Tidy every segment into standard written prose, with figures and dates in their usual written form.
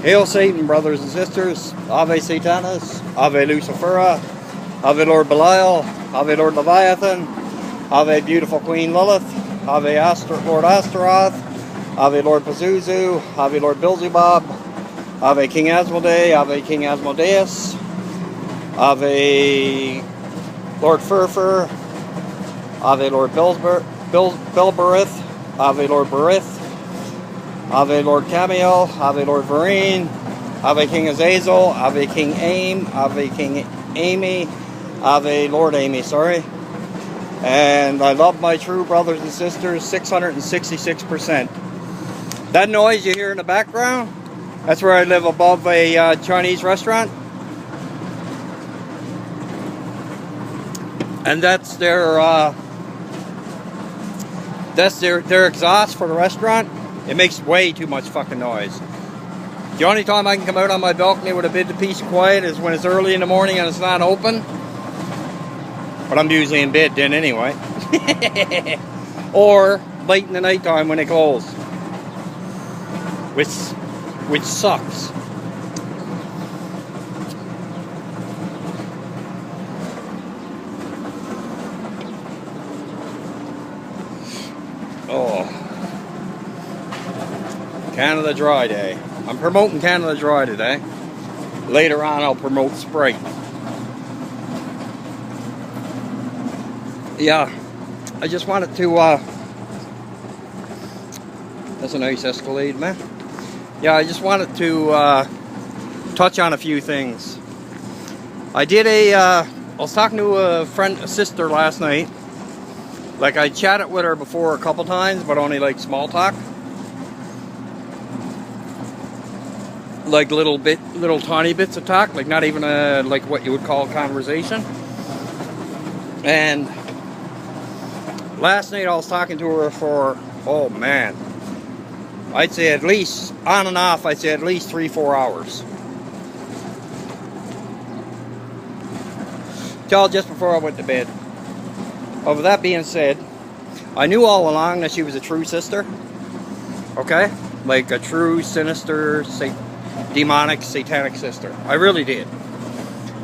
Hail Satan, brothers and sisters. Ave Satanas, Ave Lucifera, Ave Lord Belial, Ave Lord Leviathan, Ave beautiful Queen Lilith, Ave Lord Astaroth, Ave Lord Pazuzu, Ave Lord Beelzebub, Ave King Asmodee, Ave King Asmodeus, Ave Lord Furfur, Ave Lord Belberith, Ave Lord Berith, Ave Lord Camiel, Ave Lord Vereen, Ave King Azazel, Ave King Aim, Ave King Amy, Ave Lord Amy, sorry. And I love my true brothers and sisters, 666%. That noise you hear in the background, that's where I live above a Chinese restaurant. And that's their exhaust for the restaurant. It makes way too much fucking noise. The only time I can come out on my balcony with a bit of peace and quiet is when it's early in the morning and it's not open. But I'm usually in bed then anyway. Or late in the nighttime when they close. Which sucks. Oh. Canada Dry Day. I'm promoting Canada Dry today. Later on I'll promote Sprite. Yeah, I just wanted to, that's a nice Escalade, man. Yeah, I just wanted to touch on a few things. I was talking to a sister last night. Like, I chatted with her before a couple times, but only like small talk. Like little tiny bits of talk, like not even like what you would call a conversation. And last night I was talking to her for, oh man, I'd say at least, on and off, I'd say at least 3-4 hours. Till just before I went to bed. But with that being said, I knew all along that she was a true sister. Okay? Like a true, sinister, demonic, satanic sister. I really did.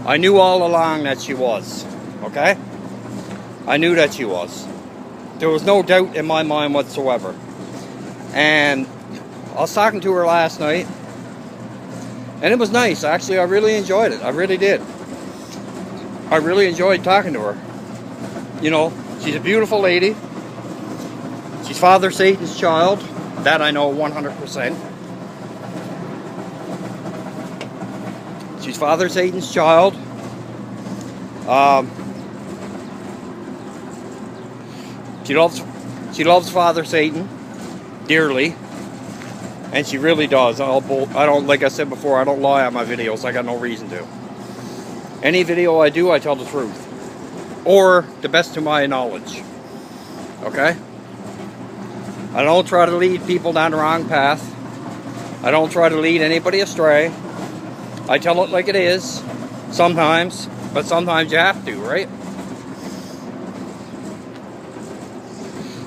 I knew all along that she was. Okay? I knew that she was. There was no doubt in my mind whatsoever. And I was talking to her last night. And it was nice. Actually, I really enjoyed it. I really did. I really enjoyed talking to her. You know, she's a beautiful lady. She's Father Satan's child. That I know 100%. She's Father Satan's child. She loves Father Satan dearly, and she really does. I don't, like I said before, I don't lie on my videos. I got no reason to. Any video I do, I tell the truth, or the best to my knowledge. Okay? I don't try to lead people down the wrong path. I don't try to lead anybody astray. I tell it like it is, sometimes, but sometimes you have to, right?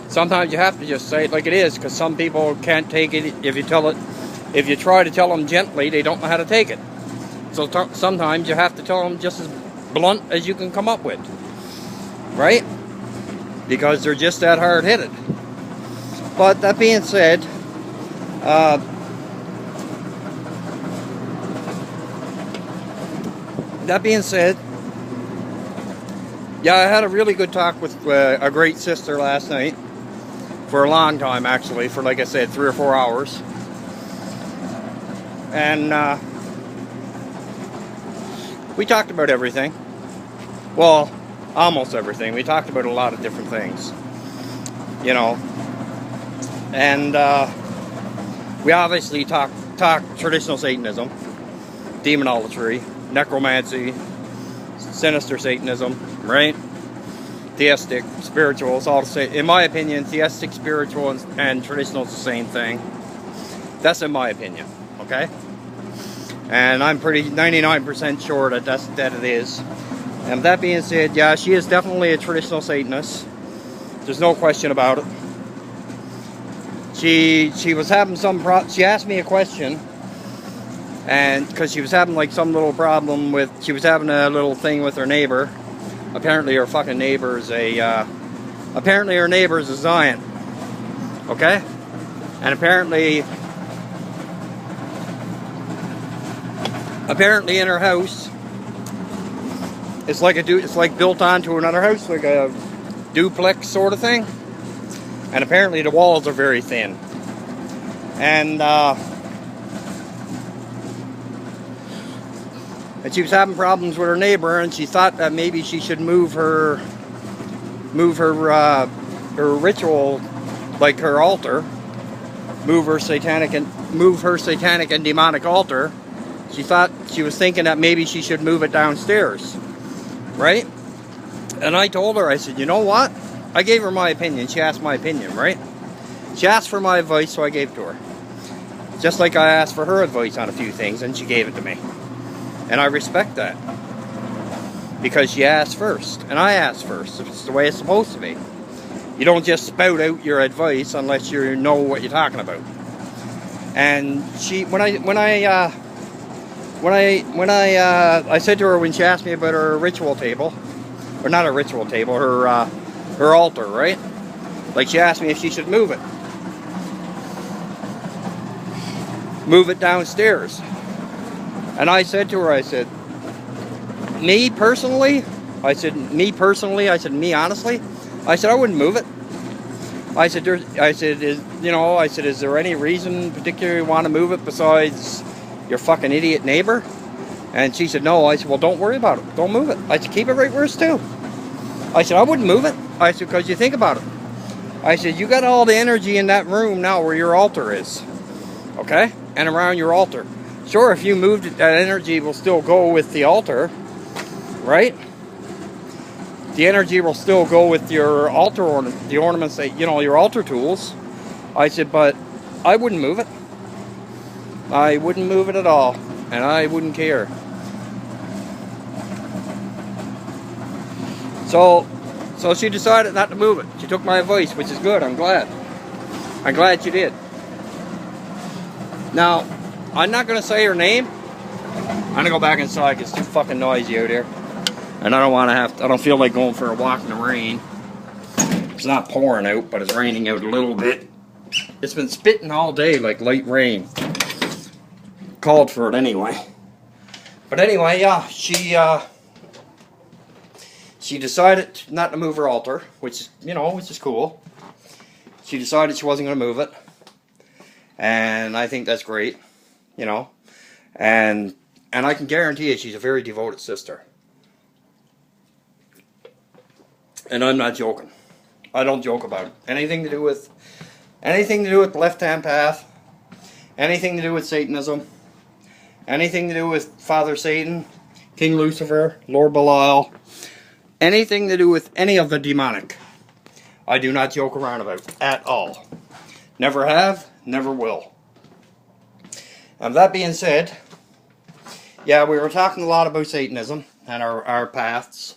Sometimes you have to just say it like it is, because some people can't take it if you try to tell them gently, they don't know how to take it. So sometimes you have to tell them just as blunt as you can come up with, right? Because they're just that hard-headed. But that being said, yeah, I had a really good talk with a great sister last night. For a long time, actually. For, like I said, 3 or 4 hours. And we talked about everything. Well, almost everything. We talked about a lot of different things. You know. And we obviously talked traditional Satanism, demonolatry, necromancy, sinister Satanism, right? Theistic, spiritual, it's all the same. In my opinion, theistic, spiritual, and traditional is the same thing. That's in my opinion, okay? And I'm pretty 99% sure that it is. And that being said, yeah, she is definitely a traditional Satanist. There's no question about it. She was having some she asked me a question and because she was having like some little problem with, she was having a little thing with her neighbor. Apparently her fucking neighbor's apparently her neighbor's a Zion. Okay? And apparently in her house, it's like built onto another house, like a duplex sort of thing. And apparently the walls are very thin. And she was having problems with her neighbor, and she thought that maybe she should move her ritual, like her altar, move her satanic and demonic altar. She was thinking that maybe she should move it downstairs, right? And I told her, I said, you know what? I gave her my opinion. She asked my opinion, right? She asked for my advice, so I gave it to her. Just like I asked for her advice on a few things, and she gave it to me. And I respect that. Because she asked first, and I asked first. It's the way it's supposed to be. You don't just spout out your advice unless you know what you're talking about. And she, I said to her when she asked me about her ritual table, or not a ritual table, her altar, right? Like she asked me if she should move it downstairs. And I said to her, I said, me honestly, I said, I wouldn't move it. I said, is there any reason particularly you want to move it besides your fucking idiot neighbor? And she said, no. I said, well, don't worry about it. Don't move it. I said, keep it right where it's to. I said, I wouldn't move it. I said, because you think about it. I said, you got all the energy in that room now where your altar is. Okay? And around your altar. Sure, if you moved it, that energy will still go with the altar. Right? The energy will still go with your altar the ornaments that, your altar tools. I said, but I wouldn't move it. I wouldn't move it at all. And I wouldn't care. So she decided not to move it. She took my advice, which is good. I'm glad. I'm glad she did. Now, I'm not going to say her name. I'm going to go back inside because it's too fucking noisy out here. And I don't feel like going for a walk in the rain. It's not pouring out, but it's raining out a little bit. It's been spitting all day like light rain. Called for it anyway. But anyway, yeah, she decided not to move her altar, which is cool. She decided she wasn't going to move it. And I think that's great, And I can guarantee you she's a very devoted sister. And I'm not joking. I don't joke about it. Anything to do with the left-hand path, anything to do with Satanism, anything to do with Father Satan, King Lucifer, Lord Belial, anything to do with any of the demonic, I do not joke around about at all. Never have, never will. And that being said, yeah, we were talking a lot about Satanism and our paths,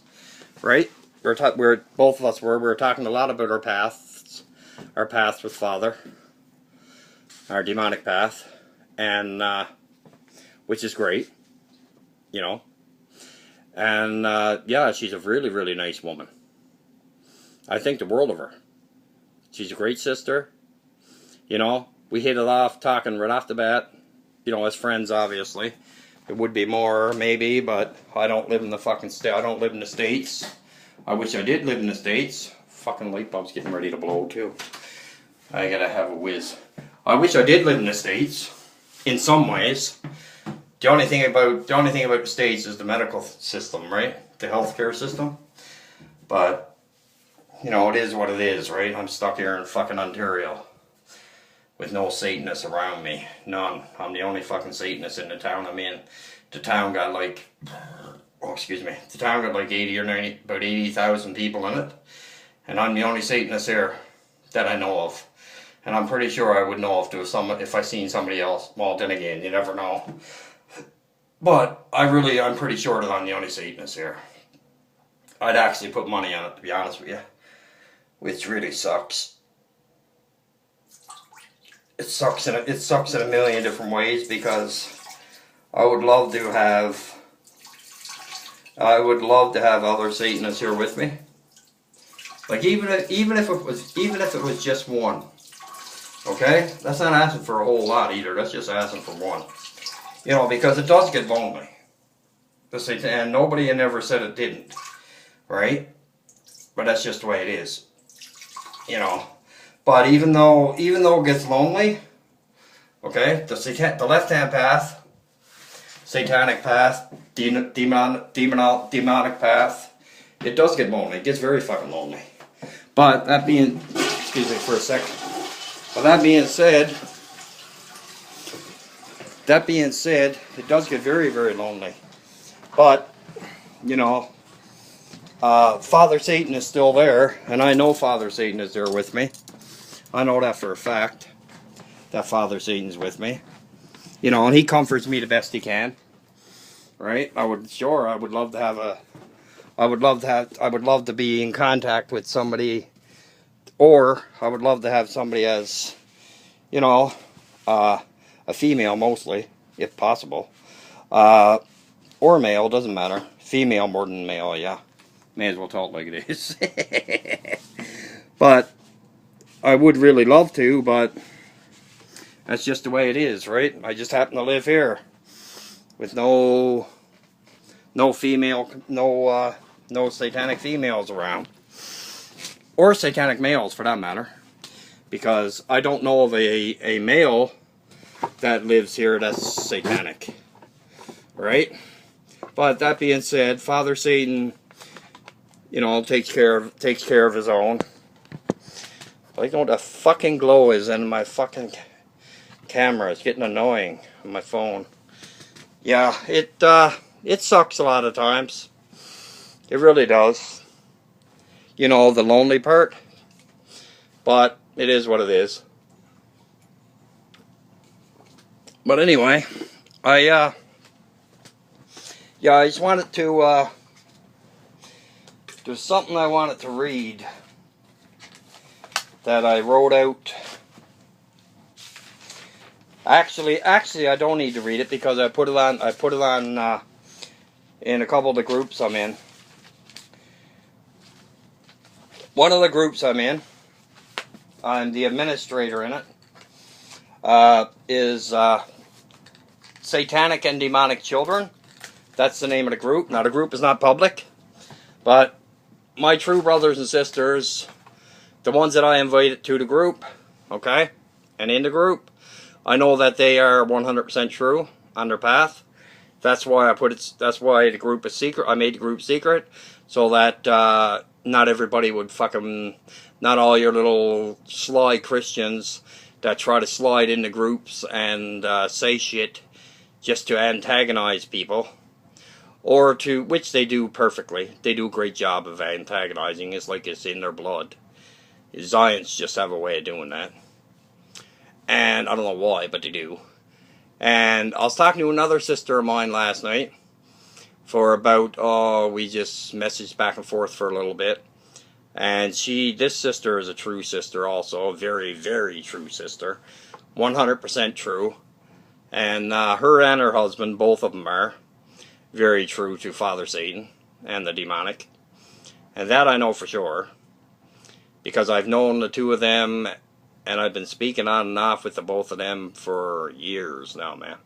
right? Both of us were. We were talking a lot about our paths with Father, our demonic path, and which is great, And yeah, she's a really, really nice woman. I think the world of her. She's a great sister. We hit it off talking right off the bat. As friends, obviously. It would be more, maybe, but I don't live in the fucking state. I don't live in the States. I wish I did live in the States. Fucking light bulb's getting ready to blow, too. I gotta have a whiz. I wish I did live in the States. In some ways. The only thing about the States is the medical system, right? The healthcare system. But, it is what it is, right? I'm stuck here in fucking Ontario. With no Satanists around me. None. I'm the only fucking Satanist in the town I'm in. The town got like... The town got like 80 or 90... About 80,000 people in it. And I'm the only Satanist here that I know of. And I'm pretty sure I would know if I seen somebody else. Well, then again, you never know. But I'm pretty sure that I'm the only Satanist here. I'd actually put money on it, to be honest with you. Which really sucks. It sucks in a million different ways because I would love to have other Satanists here with me. Like even if it was just one. Okay? That's not asking for a whole lot either. That's just asking for one. You know, because it does get lonely. And nobody ever said it didn't. Right? But that's just the way it is. You know. But even though it gets lonely, okay, the left-hand path, satanic path, demonic path, it does get lonely. It gets very fucking lonely. But that being, excuse me for a second. But that being said, it does get very, very lonely. But, you know, Father Satan is still there, and I know Father Satan is there with me. I know that for a fact, that Father Satan's with me. You know, and he comforts me the best he can. Right? I would love to be in contact with somebody, or I would love to have somebody as, you know, a female mostly, if possible. Or male, doesn't matter. Female more than male, yeah. May as well tell it like it is. But I would really love to, but that's just the way it is, right? I just happen to live here with no satanic females around, or satanic males for that matter, because I don't know of a male that lives here that's satanic, right? But that being said, Father Satan, you know, takes care of his own. I don't know what the fucking glow is in my fucking camera. It's getting annoying on my phone. Yeah, it sucks a lot of times. It really does. You know, the lonely part. But it is what it is. But anyway, I just wanted to, there's something I wanted to read that I wrote out. Actually, I don't need to read it because I put it on in a couple of the groups I'm in. One of the groups I'm in, I'm the administrator in it, is Satanic and Demonic Children. That's the name of the group. Now, the group is not public, but my true brothers and sisters, the ones that I invited to the group, okay, and in the group, I know that they are 100% true on their path. That's why that's why the group is secret. I made the group secret, so that not everybody would fucking, not all your little sly Christians that try to slide into groups and say shit just to antagonize people. Or to, which they do perfectly. They do a great job of antagonizing. It's like it's in their blood. Zions just have a way of doing that. And I don't know why, but they do. And I was talking to another sister of mine last night for about, we just messaged back and forth for a little bit. And this sister is a true sister also, a very, very true sister. 100% true. And her and her husband, both of them are very true to Father Satan and the demonic. And that I know for sure, because I've known the two of them, and I've been speaking on and off with the both of them for years now, man.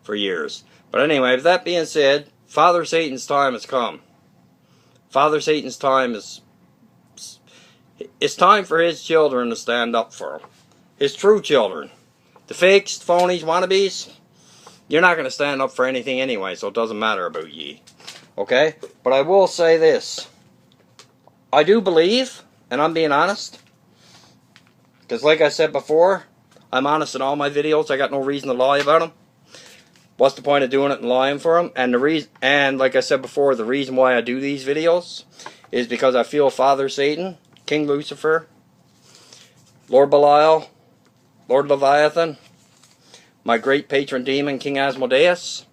For years. But anyway, with that being said, Father Satan's time has come. Father Satan's time is... It's time for his children to stand up for him. His true children. The fakes, phonies, wannabes, you're not going to stand up for anything anyway, so it doesn't matter about ye. Okay? But I will say this. I do believe, and I'm being honest, because like I said before, I'm honest in all my videos. I got no reason to lie about them. What's the point of doing it and lying for them? And like I said before, the reason why I do these videos is because I feel Father Satan, King Lucifer, Lord Belial, Lord Leviathan, my great patron demon, King Asmodeus,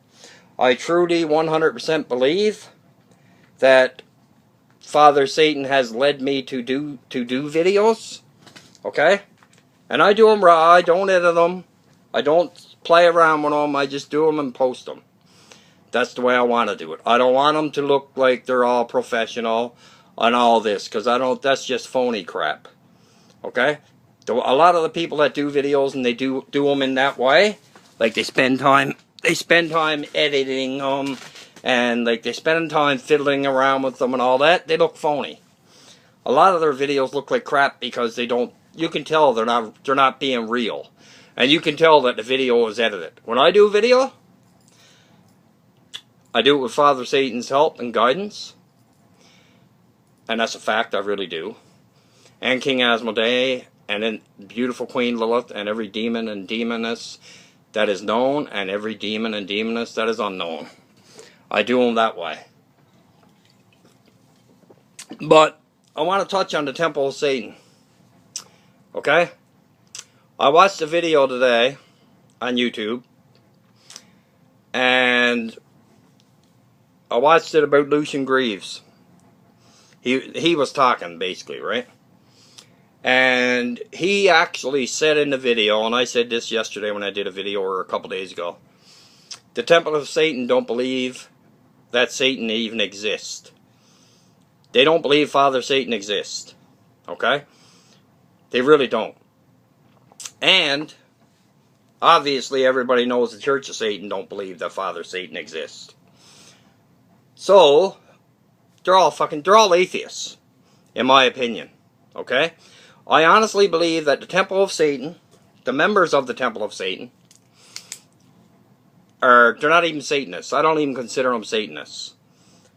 I truly 100% believe that Father Satan has led me to do videos, okay? And I do them raw, I don't edit them, I don't play around with them. I just do them and post them. That's the way I want to do it. I don't want them to look like they're all professional and all this, because I don't. That's just phony crap. Okay? A lot of the people that do videos and they do them in that way, like they spend time editing them, and like they spend time fiddling around with them and all that. They look phony. A lot of their videos look like crap because they don't. You can tell they're not being real, and you can tell that the video is edited. When I do a video, I do it with Father Satan's help and guidance, and that's a fact. I really do. And King Asmodee, and then beautiful Queen Lilith, and every demon and demoness that is known, and every demon and demoness that is unknown. I do them that way. But I want to touch on the Temple of Satan. Okay? I watched a video today on YouTube, and I watched it about Lucian Greaves. He was talking, basically, right? And he actually said in the video, and I said this yesterday when I did a video, or a couple days ago, the Temple of Satan don't believe that Satan even exists. They don't believe Father Satan exists. Okay? They really don't. And obviously everybody knows the Church of Satan don't believe that Father Satan exists. So they're all atheists, in my opinion. Okay? I honestly believe that the Temple of Satan, the members of the Temple of Satan, they're not even Satanists. I don't even consider them Satanists.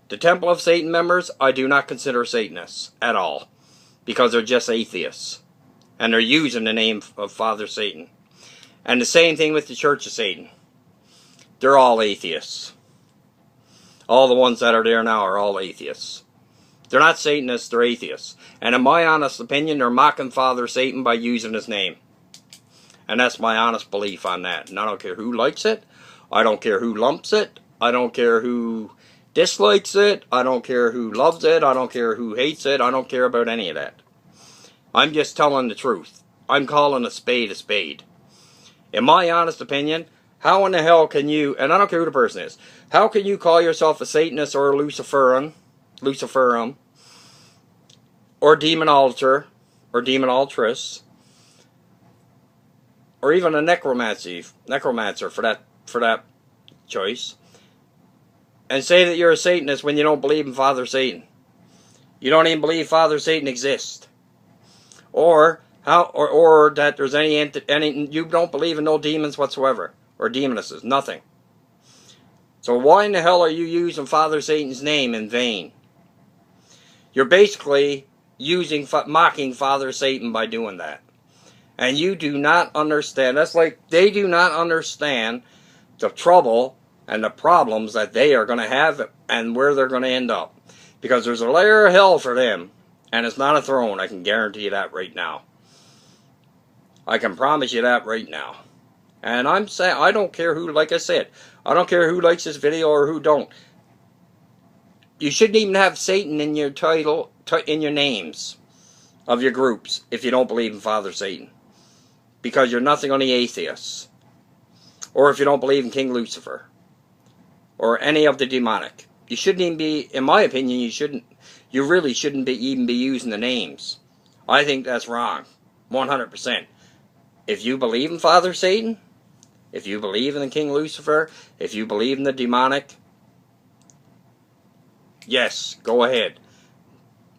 The Temple of Satan members, I do not consider Satanists at all, because they're just atheists, and they're using the name of Father Satan. And the same thing with the Church of Satan. They're all atheists. All the ones that are there now are all atheists. They're not Satanists, they're atheists. And in my honest opinion, they're mocking Father Satan by using his name. And that's my honest belief on that. And I don't care who likes it. I don't care who lumps it. I don't care who dislikes it. I don't care who loves it. I don't care who hates it. I don't care about any of that. I'm just telling the truth. I'm calling a spade a spade. In my honest opinion, how in the hell can you, and I don't care who the person is, how can you call yourself a Satanist or a Luciferian, or demon altar, or demon altress, or even a necromancer for that choice, and say that you're a Satanist when you don't believe in Father Satan? You don't even believe Father Satan exists, or that there's any you don't believe in no demons whatsoever, or demonesses, nothing. So why in the hell are you using Father Satan's name in vain? You're basically mocking Father Satan by doing that. And you do not understand. That's like they do not understand the trouble and the problems that they are going to have and where they're going to end up. Because there's a layer of hell for them, and it's not a throne. I can guarantee you that right now. I can promise you that right now. And I'm saying, I don't care who, like I said, I don't care who likes this video or who don't. You shouldn't even have Satan in your title, in your names of your groups, if you don't believe in Father Satan. Because you're nothing on the atheists. Or if you don't believe in King Lucifer. Or any of the demonic. You shouldn't even be, in my opinion, you really shouldn't even be using the names. I think that's wrong. 100%. If you believe in Father Satan, if you believe in the King Lucifer, if you believe in the demonic, yes, go ahead.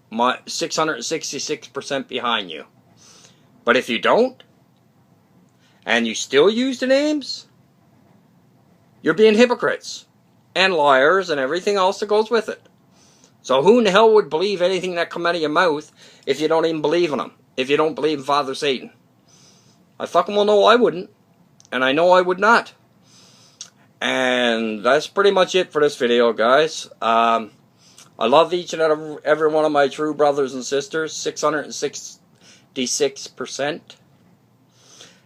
My 666% behind you. But if you don't, and you still use the names, you're being hypocrites and liars and everything else that goes with it. So who in the hell would believe anything that come out of your mouth if you don't even believe in them? If you don't believe in Father Satan? I fucking well know I wouldn't. And I know I would not. And that's pretty much it for this video, guys. I love each and every one of my true brothers and sisters. 666%.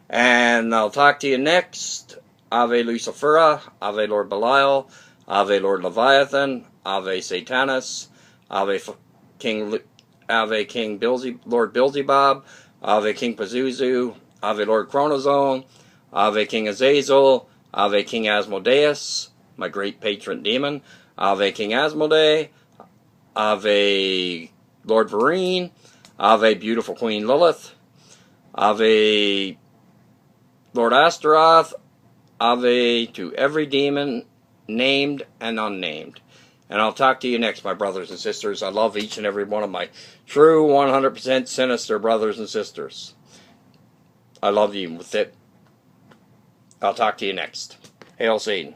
And I'll talk to you next. Ave Lucifera, Ave Lord Belial, Ave Lord Leviathan, Ave Satanus, Ave King Lord Beelzebub, Ave King Pazuzu, Ave Lord Chronozone, Ave King Azazel, Ave King Asmodeus, my great patron demon, Ave King Asmodee, Ave Lord Vereen, Ave Beautiful Queen Lilith, Ave Lord Astaroth, Ave to every demon, named and unnamed. And I'll talk to you next, my brothers and sisters. I love each and every one of my true 100% sinister brothers and sisters. I love you with it. I'll talk to you next. Hail Satan.